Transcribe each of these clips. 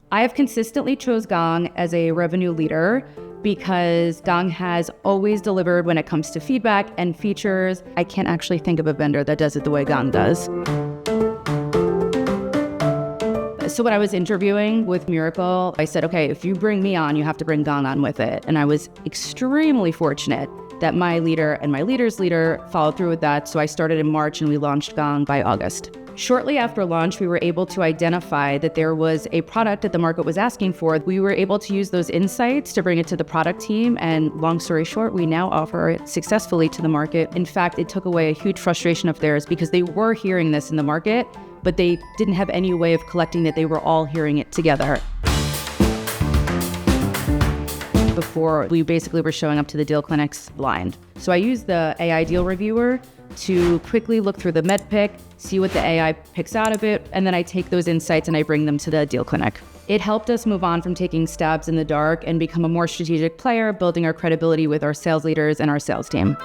I have consistently chose Gong as a revenue leader because Gong has always delivered when it comes to feedback and features. I can't actually think of a vendor that does it the way Gong does. So when I was interviewing with Mirakl, I said, okay, if you bring me on, you have to bring Gong on with it. And I was extremely fortunate that my leader and my leader's leader followed through with that. So I started in March and we launched Gong by August. Shortly after launch, we were able to identify that there was a product that the market was asking for. We were able to use those insights to bring it to the product team. And long story short, we now offer it successfully to the market. In fact, it took away a huge frustration of theirs because they were hearing this in the market, but they didn't have any way of collecting that they were all hearing it together. Before, we basically were showing up to the deal clinics blind. So I used the AI deal reviewer to quickly look through the med pick, see what the AI picks out of it, and then I take those insights and I bring them to the deal clinic. It helped us move on from taking stabs in the dark and become a more strategic player, building our credibility with our sales leaders and our sales team.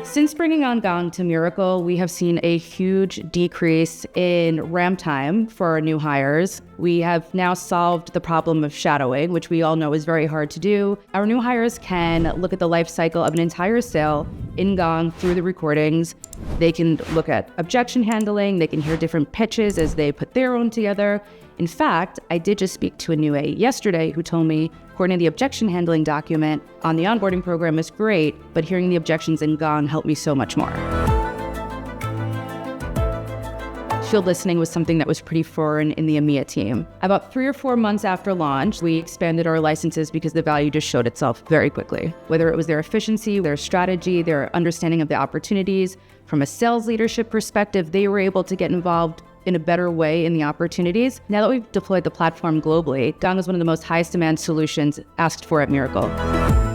Since bringing on Gong to Mirakl, we have seen a huge decrease in ramp time for our new hires. We have now solved the problem of shadowing, which we all know is very hard to do. Our new hires can look at the life cycle of an entire sale in Gong through the recordings. They can look at objection handling. They can hear different pitches as they put their own together. In fact, I did just speak to a new A yesterday who told me, Courtney, the objection handling document on the onboarding program is great, but hearing the objections in Gong helped me so much more. Field listening was something that was pretty foreign in the EMEA team. About 3 or 4 months after launch, we expanded our licenses because the value just showed itself very quickly. Whether it was their efficiency, their strategy, their understanding of the opportunities, from a sales leadership perspective, they were able to get involved in a better way in the opportunities. Now that we've deployed the platform globally, Gong is one of the most highest demand solutions asked for at Mirakl.